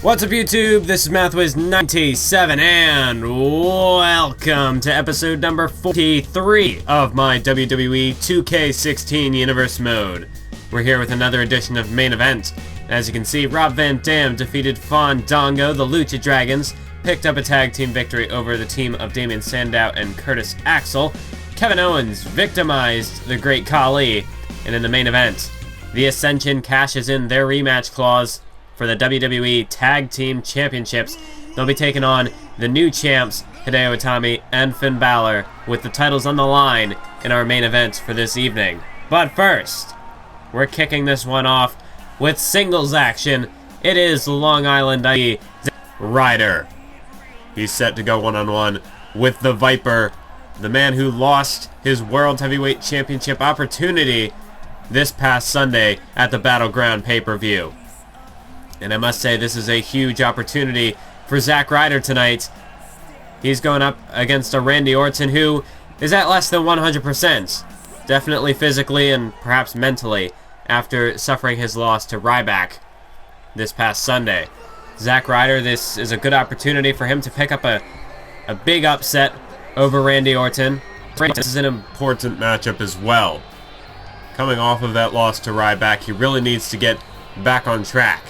What's up YouTube, this is MathWiz97 and welcome to episode number 43 of my WWE 2K16 Universe Mode. We're here with another edition of Main Event. As you can see, Rob Van Dam defeated Fandango, the Lucha Dragons, picked up a tag team victory over the team of Damien Sandow and Curtis Axel. Kevin Owens victimized the Great Khali, and in the main event, the Ascension cashes in their rematch clause for the WWE Tag Team Championships. They'll be taking on the new champs, Hideo Itami and Finn Balor, with the titles on the line in our main event for this evening. But first, we're kicking this one off with singles action. It is Long Island IE Zack Ryder. He's set to go one-on-one with the Viper, the man who lost his World Heavyweight Championship opportunity this past Sunday at the Battleground pay-per-view. And I must say, this is a huge opportunity for Zack Ryder tonight. He's going up against a Randy Orton who is at less than 100%. Definitely physically and perhaps mentally, after suffering his loss to Ryback this past Sunday. Zack Ryder, this is a good opportunity for him to pick up a big upset over Randy Orton. This is an important matchup as well. Coming off of that loss to Ryback, he really needs to get back on track.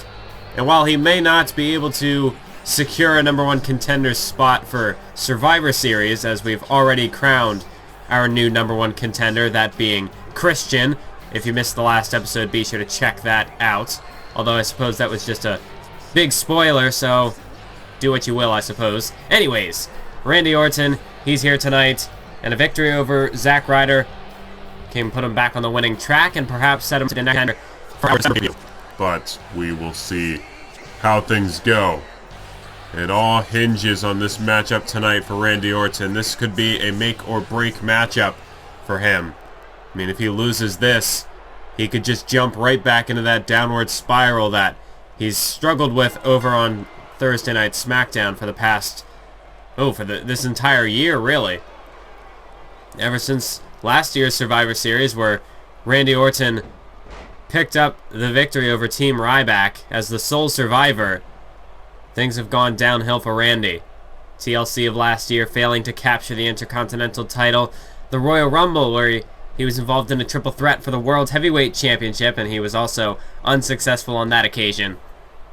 And while he may not be able to secure a #1 contender spot for Survivor Series, as we've already crowned our new #1 contender, that being Christian. If you missed the last episode, be sure to check that out. Although I suppose that was just a big spoiler, so do what you will, I suppose. Anyways, Randy Orton, he's here tonight, and a victory over Zack Ryder can put him back on the winning track and perhaps set him to the next contender for our review. But we will see how things go. It all hinges on this matchup tonight for Randy Orton. This could be a make or break matchup for him. I mean, if he loses this, he could just jump right back into that downward spiral that he's struggled with over on Thursday Night SmackDown for the past, this entire year, really. Ever since last year's Survivor Series, where Randy Orton picked up the victory over Team Ryback as the sole survivor, things have gone downhill for Randy. TLC of last year failing to capture the Intercontinental title, the Royal Rumble where he was involved in a triple threat for the World Heavyweight Championship, and he was also unsuccessful on that occasion.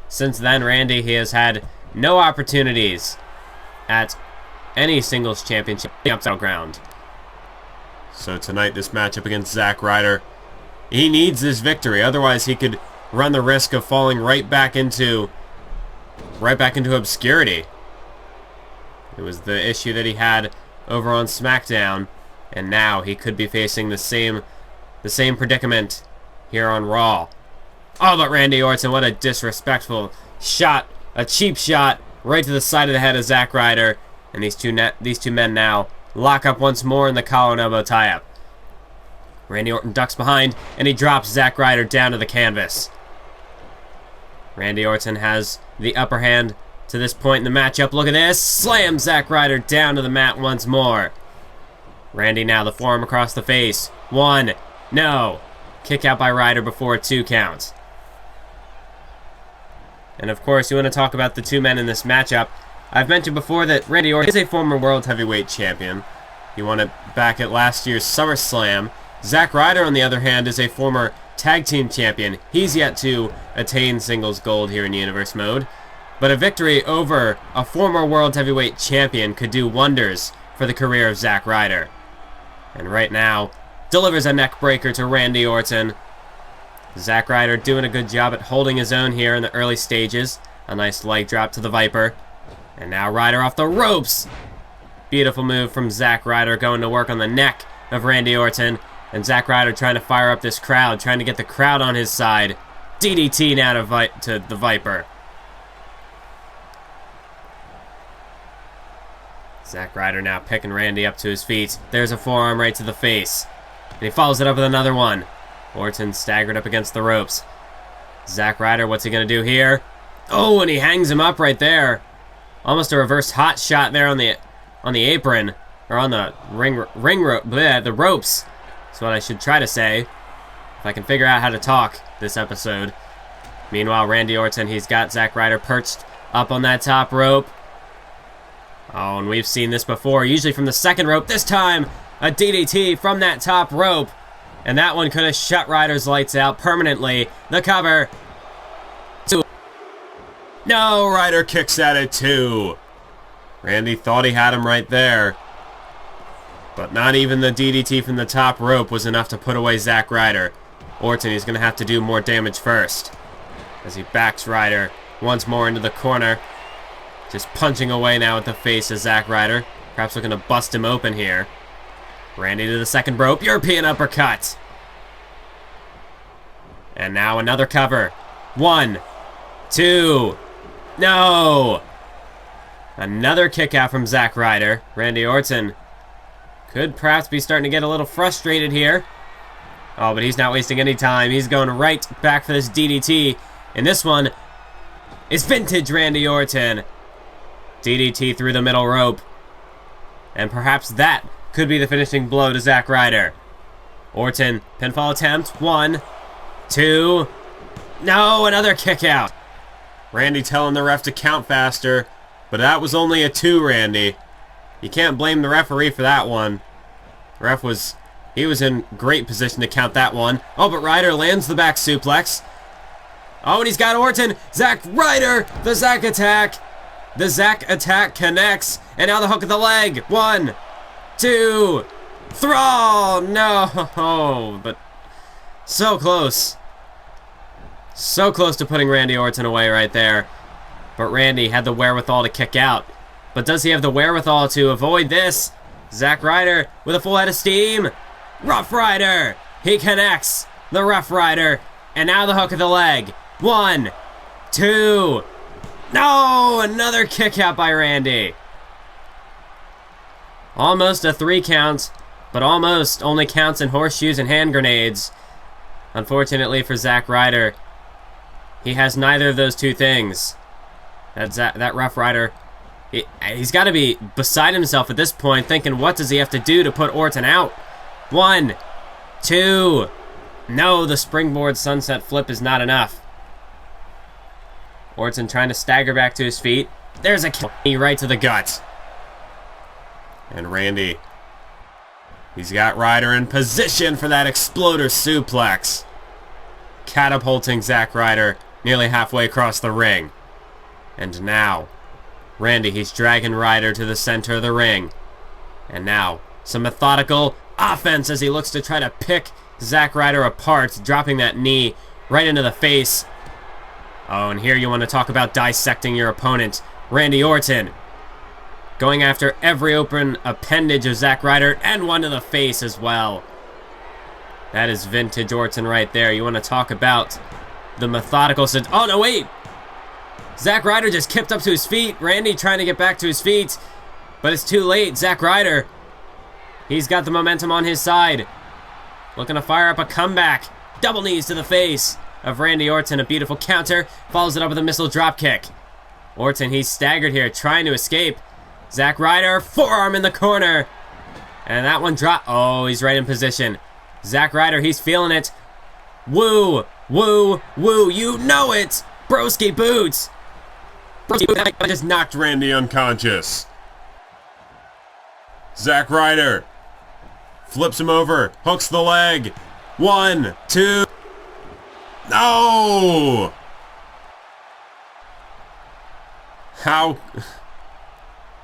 Since then, Randy, he has had no opportunities at any singles championship Battleground. So tonight, this matchup against Zack Ryder, he needs this victory, otherwise he could run the risk of falling right back into obscurity. It was the issue that he had over on SmackDown, and now he could be facing the same predicament here on Raw. Oh, but Randy Orton, what a disrespectful shot, a cheap shot right to the side of the head of Zack Ryder, and these two men now lock up once more in the collar and elbow tie-up. Randy Orton ducks behind, and he drops Zack Ryder down to the canvas. Randy Orton has the upper hand to this point in the matchup. Look at this. Slams Zack Ryder down to the mat once more. Randy now the forearm across the face. 1. No. Kick out by Ryder before a 2 count. And of course, you want to talk about the two men in this matchup. I've mentioned before that Randy Orton is a former World Heavyweight Champion. He won it back at last year's SummerSlam. Zack Ryder, on the other hand, is a former Tag Team Champion. He's yet to attain singles gold here in Universe Mode. But a victory over a former World Heavyweight Champion could do wonders for the career of Zack Ryder. And right now, delivers a neck breaker to Randy Orton. Zack Ryder doing a good job at holding his own here in the early stages. A nice leg drop to the Viper. And now Ryder off the ropes. Beautiful move from Zack Ryder, going to work on the neck of Randy Orton. And Zack Ryder trying to fire up this crowd, trying to get the crowd on his side. DDT now to the Viper. Zack Ryder now picking Randy up to his feet. There's a forearm right to the face. And he follows it up with another one. Orton staggered up against the ropes. Zack Ryder, what's he going to do here? Oh, and he hangs him up right there. Almost a reverse hot shot there on the apron. Or on the the ropes. That's what I should try to say, if I can figure out how to talk this episode. Meanwhile, Randy Orton, he's got Zack Ryder perched up on that top rope. Oh, and we've seen this before, usually from the second rope. This time, a DDT from that top rope. And that one could have shut Ryder's lights out permanently. The cover. No, Ryder kicks at it too. Randy thought he had him right there. But not even the DDT from the top rope was enough to put away Zack Ryder. Orton, he's going to have to do more damage first, as he backs Ryder once more into the corner. Just punching away now at the face of Zack Ryder. Perhaps looking to bust him open here. Randy to the second rope. European uppercut. And now another cover. 1, 2. No! Another kick out from Zack Ryder. Randy Orton could perhaps be starting to get a little frustrated here. Oh, but he's not wasting any time. He's going right back for this DDT. And this one is vintage Randy Orton. DDT through the middle rope. And perhaps that could be the finishing blow to Zack Ryder. Orton, pinfall attempt. 1, 2. No, another kick out. Randy telling the ref to count faster. But that was only a 2, Randy. You can't blame the referee for that one. The ref was... He was in great position to count that one. Oh, but Ryder lands the back suplex. Oh, and he's got Orton. Zack Ryder, the Zack attack. The Zack attack connects. And now the hook of the leg. 1, 2, throw. No, but so close. So close to putting Randy Orton away right there. But Randy had the wherewithal to kick out. But does he have the wherewithal to avoid this? Zack Ryder with a full head of steam. Rough Rider. He connects. The Rough Rider. And now the hook of the leg. 1, 2. No! Another kick out by Randy. Almost a 3 count. But almost only counts in horseshoes and hand grenades. Unfortunately for Zack Ryder, he has neither of those two things. That Rough Rider, he's got to be beside himself at this point, thinking, what does he have to do to put Orton out? 1, 2. No, the springboard sunset flip is not enough. Orton trying to stagger back to his feet. There's a knee right to the gut. And Randy, he's got Ryder in position for that exploder suplex. Catapulting Zack Ryder nearly halfway across the ring. And now, Randy, he's dragging Ryder to the center of the ring. And now, some methodical offense as he looks to try to pick Zack Ryder apart, dropping that knee right into the face. Oh, and here you want to talk about dissecting your opponent. Randy Orton going after every open appendage of Zack Ryder, and one to the face as well. That is vintage Orton right there. You want to talk about the methodical... Oh, no, wait! Zack Ryder just kipped up to his feet. Randy trying to get back to his feet, but it's too late. Zack Ryder, he's got the momentum on his side. Looking to fire up a comeback. Double knees to the face of Randy Orton. A beautiful counter. Follows it up with a missile dropkick. Orton, he's staggered here, trying to escape. Zack Ryder, forearm in the corner. And that one drop. Oh, he's right in position. Zack Ryder, he's feeling it. Woo, woo, woo. You know it. Broski boots. I just knocked Randy unconscious. Zack Ryder flips him over, hooks the leg. 1, 2. No! How?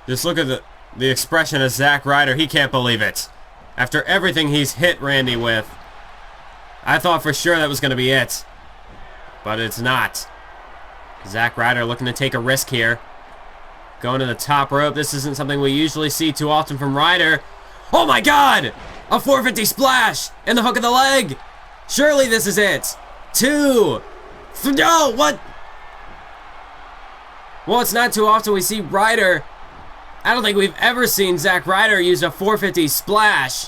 Just look at the expression of Zack Ryder. He can't believe it. After everything he's hit Randy with, I thought for sure that was going to be it. But it's not. Zack Ryder looking to take a risk here. Going to the top rope. This isn't something we usually see too often from Ryder. Oh my god! A 450 splash! And the hook of the leg! Surely this is it! 2! No! What? Well, it's not too often we see Ryder. I don't think we've ever seen Zack Ryder use a 450 splash.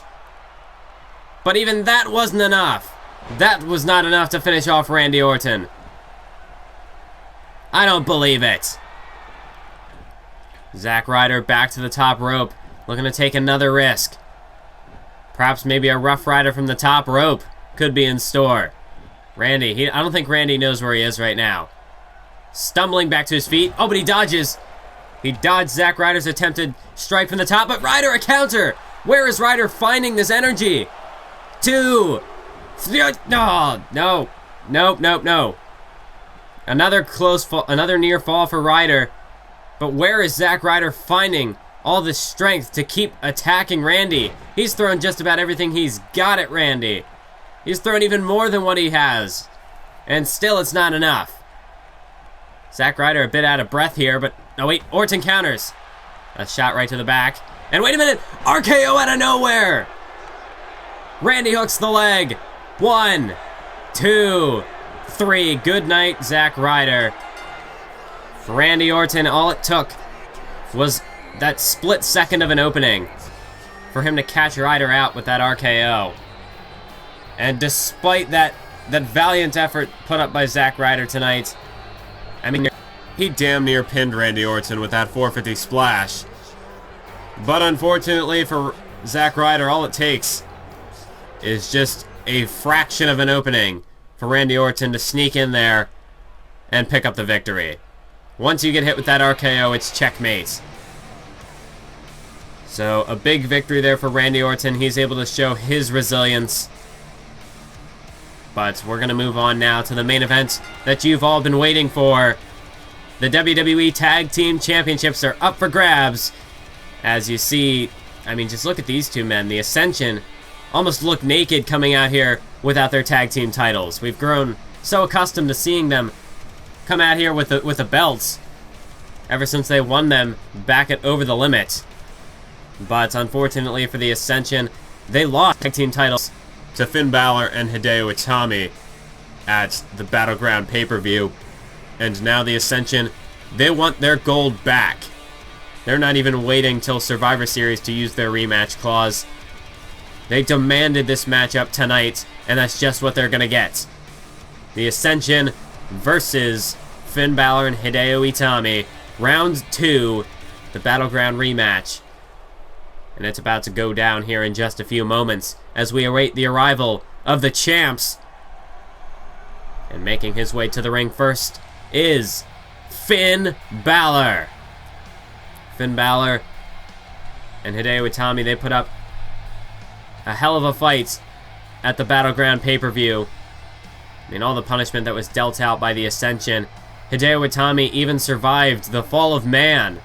But even that wasn't enough. That was not enough to finish off Randy Orton. I don't believe it. Zack Ryder back to the top rope, looking to take another risk. Perhaps maybe a Rough Rider from the top rope could be in store. Randy, I don't think Randy knows where he is right now. Stumbling back to his feet. Oh, but he dodges. He dodged Zack Ryder's attempted strike from the top, but Ryder a counter. Where is Ryder finding this energy? 2, 3. No, no, nope, nope, no. Another close fall, another near fall for Ryder. But where is Zack Ryder finding all the strength to keep attacking Randy? He's thrown just about everything he's got at Randy. He's thrown even more than what he has. And still it's not enough. Zack Ryder a bit out of breath here, but... Oh wait, Orton counters. A shot right to the back. And wait a minute! RKO out of nowhere! Randy hooks the leg. 1, 2, 3. Good night, Zack Ryder. For Randy Orton, all it took was that split second of an opening for him to catch Ryder out with that RKO. And despite that valiant effort put up by Zack Ryder tonight, I mean, he damn near pinned Randy Orton with that 450 splash. But unfortunately for Zack Ryder, all it takes is just a fraction of an opening for Randy Orton to sneak in there and pick up the victory. Once you get hit with that RKO, it's checkmate. So a big victory there for Randy Orton. He's able to show his resilience. But we're going to move on now to the main event that you've all been waiting for. The WWE Tag Team Championships are up for grabs. As you see, I mean, just look at these two men. The Ascension almost look naked coming out here without their tag team titles. We've grown so accustomed to seeing them come out here with the belts ever since they won them back at Over the Limit. But unfortunately for the Ascension, they lost tag team titles to Finn Balor and Hideo Itami at the Battleground pay-per-view. And now the Ascension, they want their gold back. They're not even waiting till Survivor Series to use their rematch clause. They demanded this matchup tonight, and that's just what they're going to get. The Ascension versus Finn Balor and Hideo Itami. Round 2, the Battleground rematch. And it's about to go down here in just a few moments as we await the arrival of the champs. And making his way to the ring first is Finn Balor. Finn Balor and Hideo Itami, they put up a hell of a fight at the Battleground pay-per-view. I mean, all the punishment that was dealt out by the Ascension. Hideo Itami even survived the fall of man.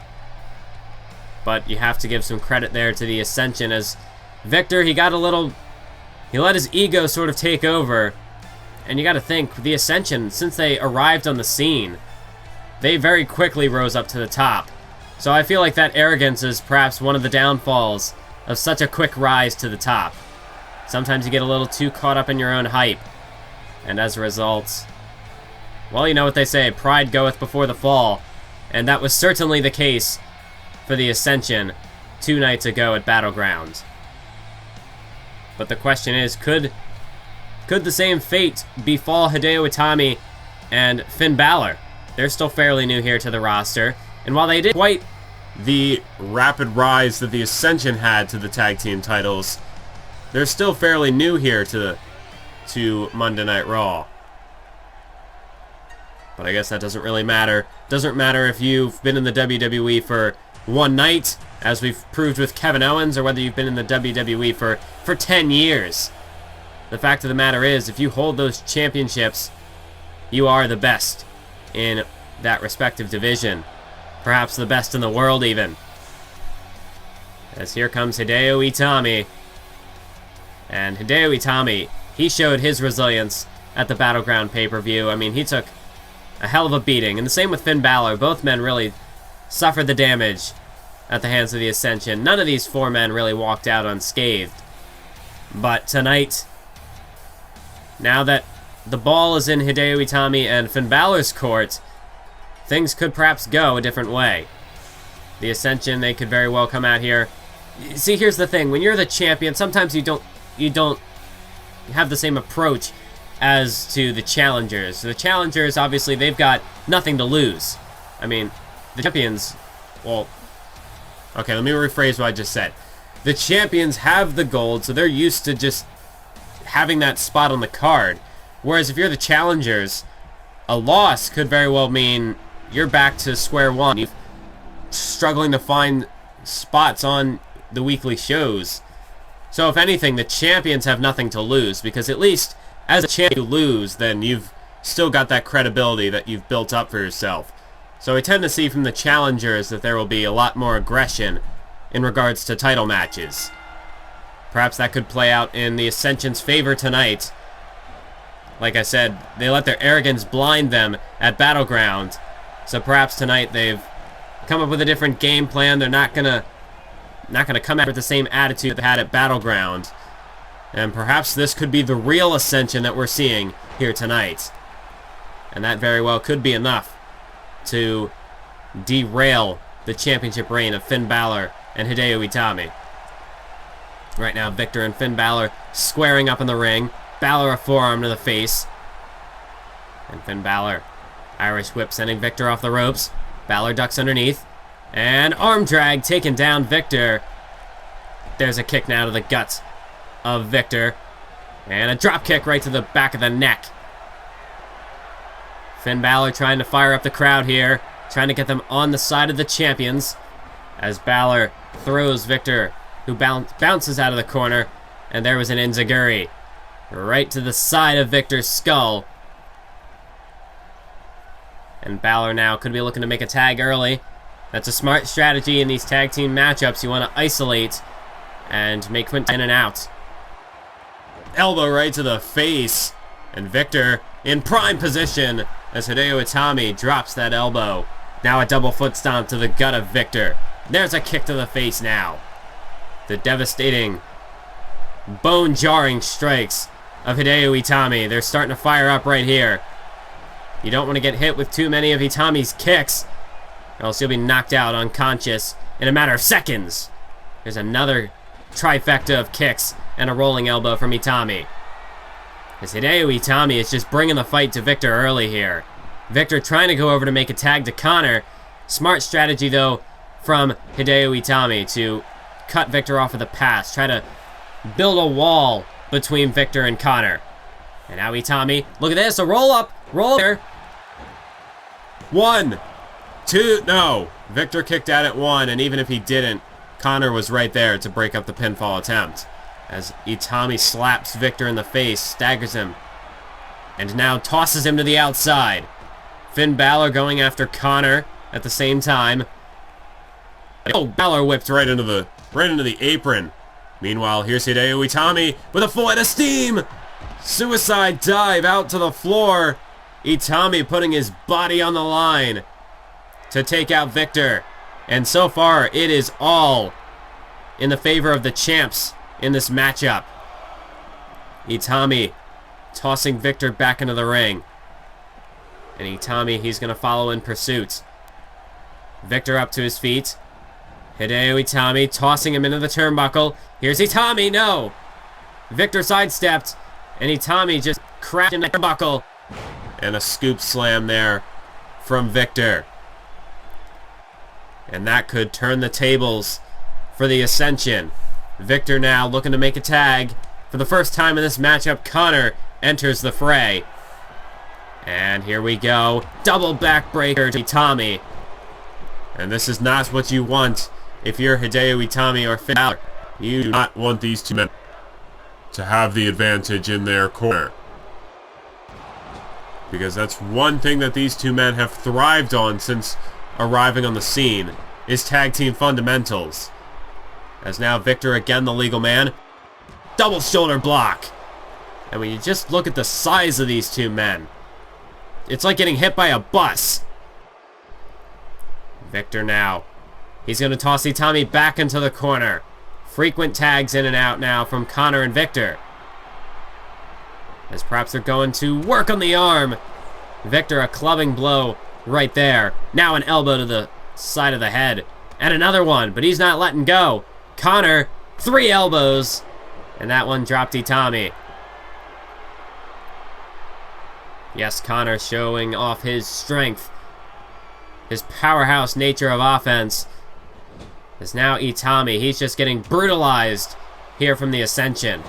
But you have to give some credit there to the Ascension, as Victor, he let his ego sort of take over. And you got to think, the Ascension, since they arrived on the scene, they very quickly rose up to the top. So I feel like that arrogance is perhaps one of the downfalls of such a quick rise to the top. Sometimes you get a little too caught up in your own hype. And as a result, well, you know what they say, pride goeth before the fall. And that was certainly the case for the Ascension 2 nights ago at Battleground. But the question is, could the same fate befall Hideo Itami and Finn Balor? They're still fairly new here to the roster, and while they did quite the rapid rise that the Ascension had to the tag team titles, they're still fairly new here to Monday Night Raw. But I guess that doesn't really matter. Doesn't matter if you've been in the WWE for one night, as we've proved with Kevin Owens, or whether you've been in the WWE for 10 years. The fact of the matter is, if you hold those championships, you are the best in that respective division. Perhaps the best in the world, even. As here comes Hideo Itami. And Hideo Itami, he showed his resilience at the Battleground pay-per-view. I mean, he took a hell of a beating. And the same with Finn Balor. Both men really suffered the damage at the hands of the Ascension. None of these 4 men really walked out unscathed. But tonight, now that the ball is in Hideo Itami and Finn Balor's court, things could perhaps go a different way. The Ascension, they could very well come out here. See, here's the thing. When you're the champion, sometimes you don't have the same approach as to the challengers. The challengers, obviously, they've got nothing to lose. I mean, the champions, well, okay, let me rephrase what I just said. The champions have the gold, so they're used to just having that spot on the card. Whereas if you're the challengers, a loss could very well mean you're back to square one. You're struggling to find spots on the weekly shows. So if anything, the champions have nothing to lose, because at least as a champion you lose, then you've still got that credibility that you've built up for yourself. So I tend to see from the challengers that there will be a lot more aggression in regards to title matches. Perhaps that could play out in the Ascension's favor tonight. Like I said, they let their arrogance blind them at Battleground. So perhaps tonight they've come up with a different game plan. They're not gonna come out with the same attitude they had at Battleground. And perhaps this could be the real Ascension that we're seeing here tonight. And that very well could be enough to derail the championship reign of Finn Balor and Hideo Itami. Right now, Victor and Finn Balor squaring up in the ring. Balor a forearm to the face. And Finn Balor, Irish whip sending Victor off the ropes. Balor ducks underneath. And arm drag taking down Victor. There's a kick now to the guts of Victor. And a drop kick right to the back of the neck. Finn Balor trying to fire up the crowd here. Trying to get them on the side of the champions. As Balor throws Victor, who bounces out of the corner. And there was an enziguri right to the side of Victor's skull. And Balor now could be looking to make a tag early. That's a smart strategy in these tag team matchups. You want to isolate and make Quint in and out. Elbow right to the face. And Victor in prime position as Hideo Itami drops that elbow. Now a double foot stomp to the gut of Victor. There's a kick to the face now. The devastating, bone-jarring strikes of Hideo Itami. They're starting to fire up right here. You don't want to get hit with too many of Itami's kicks, or else you'll be knocked out unconscious in a matter of seconds. There's another trifecta of kicks and a rolling elbow from Itami. As Hideo Itami is just bringing the fight to Victor early here. Victor trying to go over to make a tag to Connor. Smart strategy, though, from Hideo Itami to cut Victor off of the pass. Try to build a wall between Victor and Connor. And now Itami, look at this, a roll-up. Roll there. 1, 2, no. Victor kicked out at 1, and even if he didn't, Connor was right there to break up the pinfall attempt. As Itami slaps Victor in the face, staggers him, and now tosses him to the outside. Finn Balor going after Connor at the same time. Oh, Balor whipped right into the apron. Meanwhile, here's Hideo Itami with a full head of steam. Suicide dive out to the floor. Itami putting his body on the line to take out Victor. And so far, it is all in the favor of the champs in this matchup. Itami tossing Victor back into the ring. And Itami, he's going to follow in pursuit. Victor up to his feet. Hideo Itami tossing him into the turnbuckle. Here's Itami, no! Victor sidestepped, and Itami just crashed in the turnbuckle. And a scoop slam there from Victor. And that could turn the tables for the Ascension. Victor now looking to make a tag. For the first time in this matchup, Connor enters the fray. And here we go. Double backbreaker to Itami. And this is not what you want if you're Hideo Itami or Finn Balor. You do not want these two men to have the advantage in their corner. Because that's one thing that these two men have thrived on since arriving on the scene, is tag team fundamentals. As now Victor again the legal man. Double shoulder block. And when you just look at the size of these two men, it's like getting hit by a bus. Victor now. He's going to toss Itami back into the corner. Frequent tags in and out now from Connor and Victor. As perhaps they're going to work on the arm. Victor, a clubbing blow right there. Now an elbow to the side of the head. And another one, but he's not letting go. Connor, 3 elbows. And that one dropped Itami. Yes, Connor showing off his strength. His powerhouse nature of offense. Is now Itami. He's just getting brutalized here from the Ascension.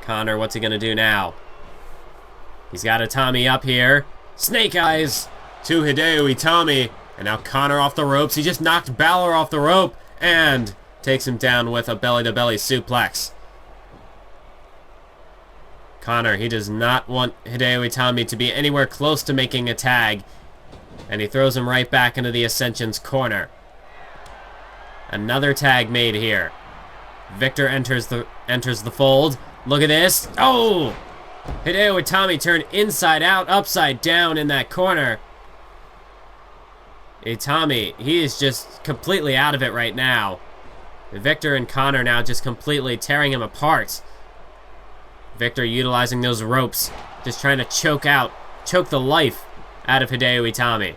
Connor, what's he going to do now? He's got Itami up here. Snake Eyes To Hideo Itami. And now Connor off the ropes. He just knocked Balor off the rope and takes him down with a belly-to-belly suplex. Connor, he does not want Hideo Itami to be anywhere close to making a tag. And he throws him right back into the Ascension's corner. Another tag made here. Victor enters the fold. Look at this. Oh! Hideo Itami turned inside out, upside down in that corner. Itami, he is just completely out of it right now. Victor and Connor now just completely tearing him apart. Victor utilizing those ropes, just trying to choke the life out of Hideo Itami.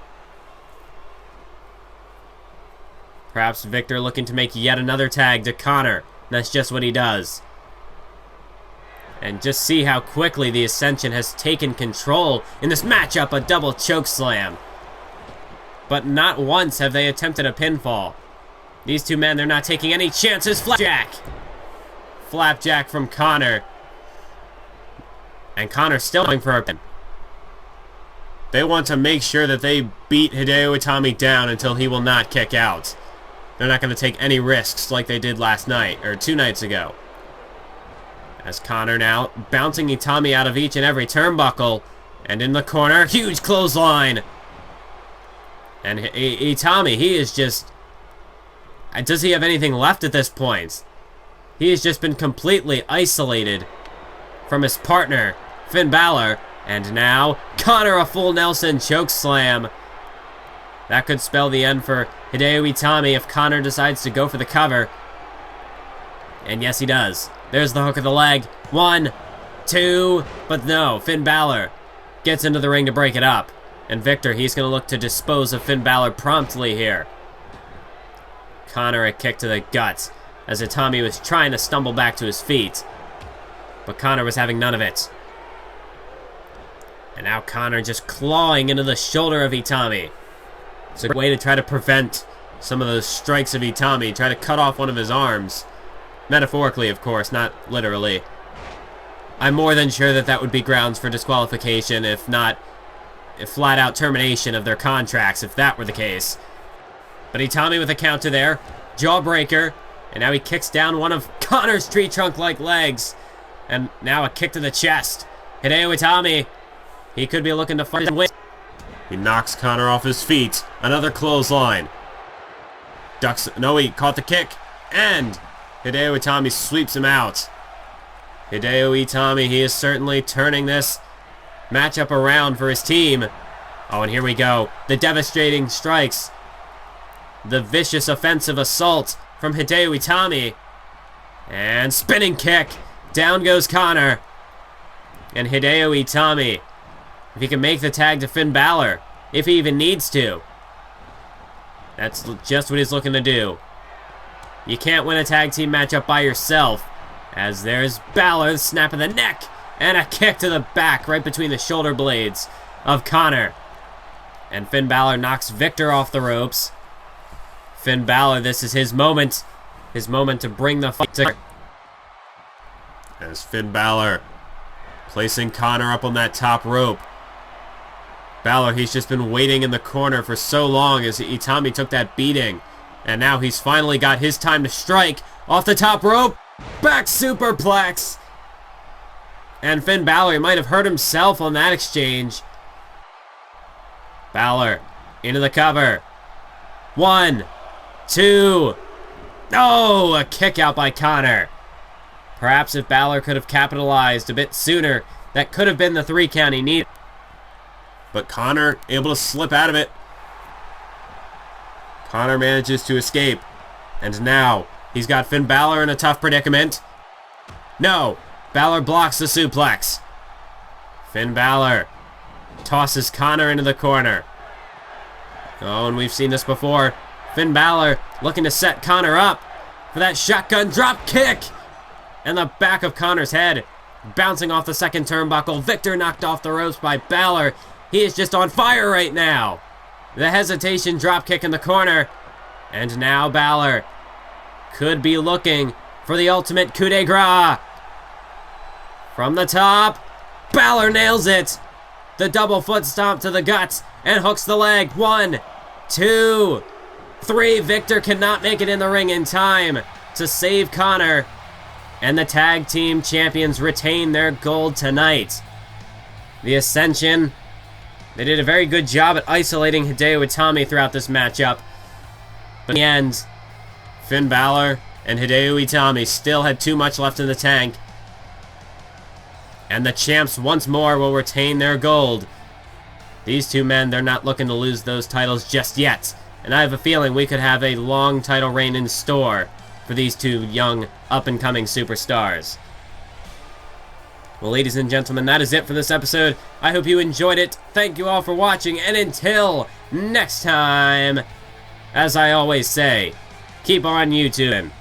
Perhaps Victor looking to make yet another tag to Connor. That's just what he does. And just see how quickly the Ascension has taken control in this matchup, a double choke slam. But not once have they attempted a pinfall. These two men, they're not taking any chances. Flapjack! Flapjack from Connor. And Connor still going for a pin. They want to make sure that they beat Hideo Itami down until he will not kick out. They're not going to take any risks like they did last night, or 2 nights ago. As Connor now bouncing Itami out of each and every turnbuckle. And in the corner, huge clothesline. And Itami, he is just... Does he have anything left at this point? He has just been completely isolated from his partner, Finn Balor. And now, Connor a full Nelson chokeslam. That could spell the end for Hideo Itami if Connor decides to go for the cover. And yes, he does. There's the hook of the leg. 1, 2, but no, Finn Balor gets into the ring to break it up. And Victor, he's going to look to dispose of Finn Balor promptly here. Connor a kick to the guts as Itami was trying to stumble back to his feet. But Connor was having none of it. And now Connor just clawing into the shoulder of Itami. It's a way to try to prevent some of those strikes of Itami, try to cut off one of his arms. Metaphorically, of course, not literally. I'm more than sure that that would be grounds for disqualification, if not a flat-out termination of their contracts, if that were the case. But Itami with a counter there, jawbreaker, and now he kicks down one of Connor's tree trunk-like legs. And now a kick to the chest. Hideo Itami, he could be looking to fight and win. He knocks Connor off his feet. Another clothesline. Ducks. No, he caught the kick. And Hideo Itami sweeps him out. Hideo Itami, he is certainly turning this matchup around for his team. Oh, and here we go. The devastating strikes. The vicious offensive assault from Hideo Itami. And spinning kick. Down goes Connor. And Hideo Itami, if he can make the tag to Finn Balor, if he even needs to. That's just what he's looking to do. You can't win a tag team matchup by yourself. As there's Balor, snap of the neck, and a kick to the back right between the shoulder blades of Connor. And Finn Balor knocks Victor off the ropes. Finn Balor, this is his moment. His moment to bring the fight to... As Finn Balor placing Connor up on that top rope. Balor, he's just been waiting in the corner for so long as Itami took that beating. And now he's finally got his time to strike off the top rope. Back superplex. And Finn Balor might have hurt himself on that exchange. Balor into the cover. 1, 2. Oh, a kick out by Connor. Perhaps if Balor could have capitalized a bit sooner, that could have been the 3 count he needed. But Connor able to slip out of it. Connor manages to escape. And now he's got Finn Balor in a tough predicament. No, Balor blocks the suplex. Finn Balor tosses Connor into the corner. Oh, and we've seen this before. Finn Balor looking to set Connor up for that shotgun drop kick. And the back of Connor's head bouncing off the second turnbuckle. Victor knocked off the ropes by Balor. He is just on fire right now. The hesitation drop kick in the corner. And now Balor could be looking for the ultimate coup de grace. From the top, Balor nails it. The double foot stomp to the guts and hooks the leg. 1, 2, 3. Victor cannot make it in the ring in time to save Connor. And the Tag Team Champions retain their gold tonight. The Ascension, they did a very good job at isolating Hideo Itami throughout this matchup. But in the end, Finn Balor and Hideo Itami still had too much left in the tank. And the champs once more will retain their gold. These two men, they're not looking to lose those titles just yet. And I have a feeling we could have a long title reign in store for these two young, up-and-coming superstars. Well, ladies and gentlemen, that is it for this episode. I hope you enjoyed it. Thank you all for watching, and until next time, as I always say, keep on YouTubing.